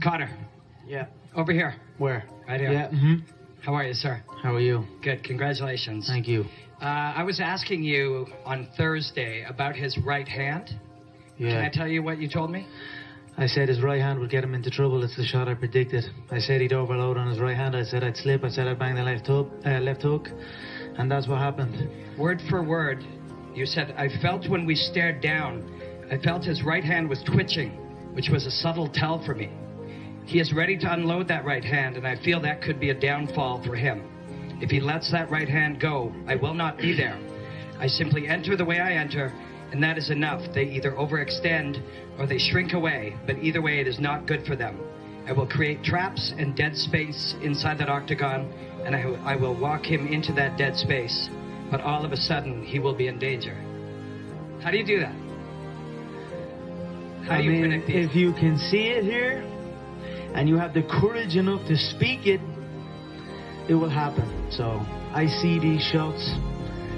Connor. Yeah. Over here. Where? Right here. Yeah. How are you, sir? How are you? Good. Congratulations. Thank you. I was asking you on Thursday about his right hand. Yeah. Can I tell you what you told me? I said his right hand would get him into trouble. It's the shot I predicted. I said he'd overload on his right hand. I said I'd slip. I said I'd bang the left hook. And that's what happened. Word for word, you said, I felt when we stared down, I felt his right hand was twitching, which was a subtle tell for me. He is ready to unload that right hand, and I feel that could be a downfall for him. If he lets that right hand go, I will not be there. I simply enter the way I enter, and that is enough. They either overextend or they shrink away, but either way it is not good for them. I will create traps and dead space inside that octagon, and I will walk him into that dead space, but all of a sudden he will be in danger. How do you do that? How do you predict these? If you can see it here, and you have the courage enough to speak it, it will happen. So I see these shots,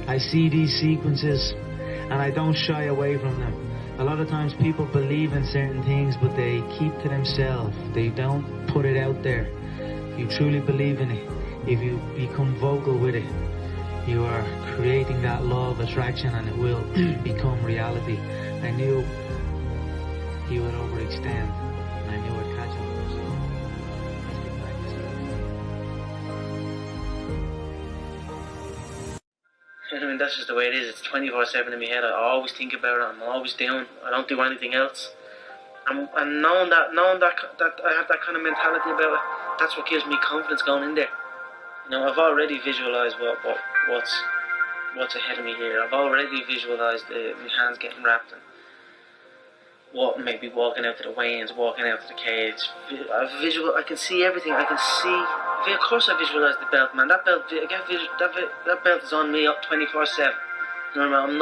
I see these sequences, and I don't shy away from them. A lot of times people believe in certain things, but they keep to themselves. They don't put it out there. If you truly believe in it, if you become vocal with it, you are creating that law of attraction, and it will become reality. I knew he would overextend, and I knew I'd catch him. I mean, that's just the way it is. It's 24/7 in my head. I always think about it. I'm always doing. I don't do anything else. And knowing that I have that kind of mentality about it, that's what gives me confidence going in there. You know, I've already visualised what's ahead of me here. I've already visualised my hands getting wrapped and what maybe walking out to the weigh-ins, walking out to the cage. I can see everything. I can see. Of course, I visualise the belt, man. That belt, that belt is on me up 24/7. You know what I mean?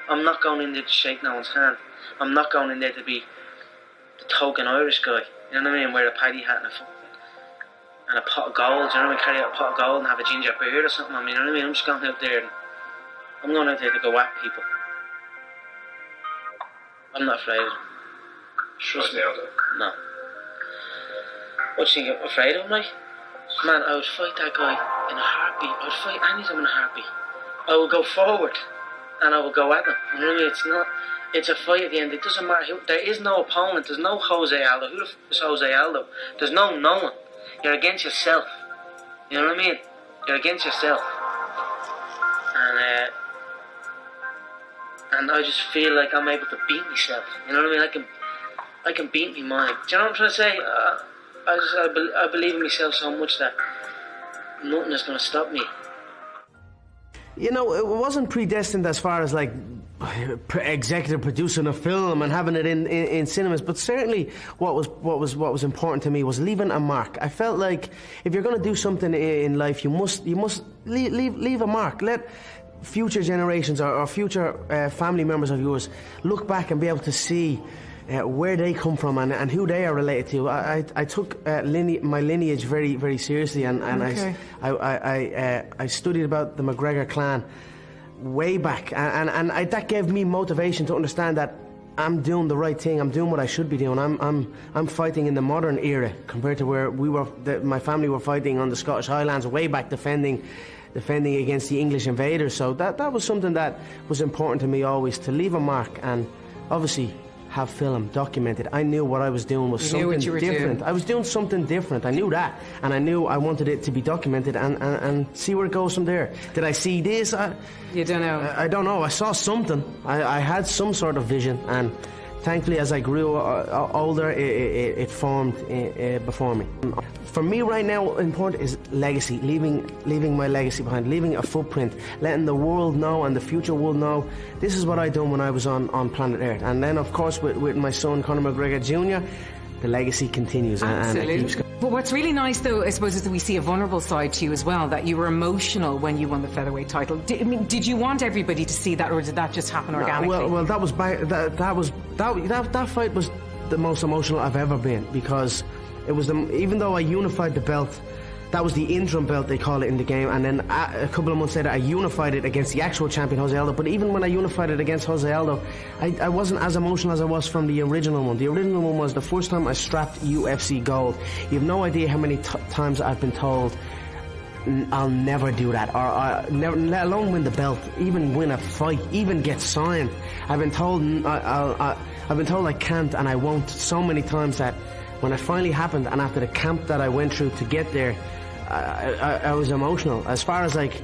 I'm not going in there to shake no one's hand. I'm not going in there to be the token Irish guy. You know what I mean? Wear a paddy hat and a pot of gold. You know what I mean? Carry out a pot of gold and have a ginger beard or something. I mean, you know what I mean? I'm just going out there and I'm going out there to go at people. I'm not afraid of them. Trust me. No. What do you think? I'm afraid of him, like? Man, I would fight that guy in a heartbeat. I would fight anything in a heartbeat. I would go forward and I would go at him. You know what I mean? It's a fight at the end. It doesn't matter who. There is no opponent. There's no Jose Aldo. Who the f is Jose Aldo? There's no one. You're against yourself. You know what I mean? You're against yourself. And I just feel like I'm able to beat myself. You know what I mean? I can beat me mind. Do you know what I'm trying to say? I believe in myself so much that nothing is going to stop me. You know, it wasn't predestined as far as like executive producing a film and having it in cinemas, but certainly what was important to me was leaving a mark. I felt like if you're going to do something in life, you must leave a mark. Let future generations or future family members of yours look back and be able to see where they come from and who they are related to. I took my lineage very, very seriously, and okay. I studied about the McGregor clan way back, and that gave me motivation to understand that I'm doing the right thing. I'm doing what I should be doing. I'm fighting in the modern era compared to where my family were fighting on the Scottish Highlands way back, defending against the English invaders. So that was something that was important to me always, to leave a mark and obviously have film documented. I knew what I was doing was something different. I was doing something different. I knew that, and I knew I wanted it to be documented and see where it goes from there. Did I see this? You don't know. I don't know. I saw something. I had some sort of vision, and thankfully, as I grew older, it formed before me. For me right now, important is legacy, leaving my legacy behind, leaving a footprint, letting the world know and the future world know this is what I done when I was on planet Earth. And then, of course, with my son, Conor McGregor Jr., the legacy continues. Absolutely. And it keeps. But what's really nice, though, I suppose, is that we see a vulnerable side to you as well, that you were emotional when you won the featherweight title. Did you want everybody to see that, or did that just happen organically? Well, that fight was the most emotional I've ever been, because it was even though I unified the belt That was the interim belt, they call it in the game, and then a couple of months later I unified it against the actual champion, Jose Aldo. But even when I unified it against Jose Aldo, I wasn't as emotional as I was from the original one. The original one was the first time I strapped UFC gold. You have no idea how many times I've been told, I'll never do that, or never, let alone win the belt, even win a fight, even get signed. I've been told I can't and I won't so many times that when it finally happened, and after the camp that I went through to get there, I was emotional. As far as like,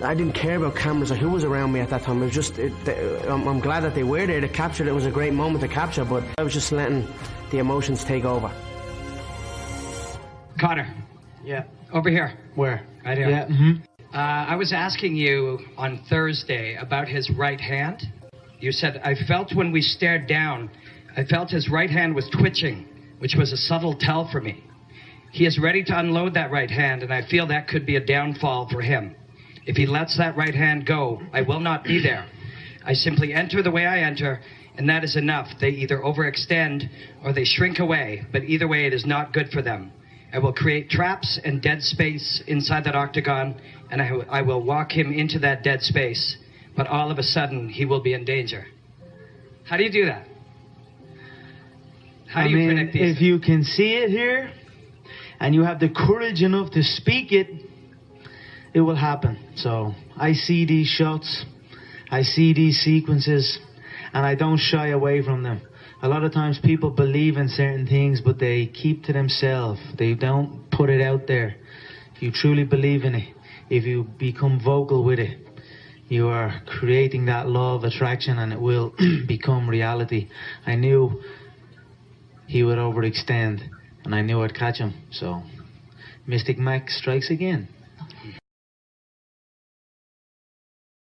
I didn't care about cameras or who was around me at that time. It was just, I'm glad that they were there to capture it. It was a great moment to capture, but I was just letting the emotions take over. Conor. Yeah. Over here. Where? Right here. Yeah. Mm-hmm. I was asking you on Thursday about his right hand. You said, I felt when we stared down, I felt his right hand was twitching, which was a subtle tell for me. He is ready to unload that right hand, and I feel that could be a downfall for him. If he lets that right hand go, I will not be there. I simply enter the way I enter, and that is enough. They either overextend or they shrink away, but either way it is not good for them. I will create traps and dead space inside that octagon, and I will walk him into that dead space, but all of a sudden he will be in danger. How do you do that? How do you predict these if things? you can see it here, and you have the courage enough to speak it, it will happen. So I see these shots, I see these sequences, and I don't shy away from them. A lot of times people believe in certain things, but they keep to themselves. They don't put it out there. If you truly believe in it, if you become vocal with it, you are creating that law of attraction, and it will become reality. I knew he would overextend, and I knew I'd catch him. So Mystic Mac strikes again.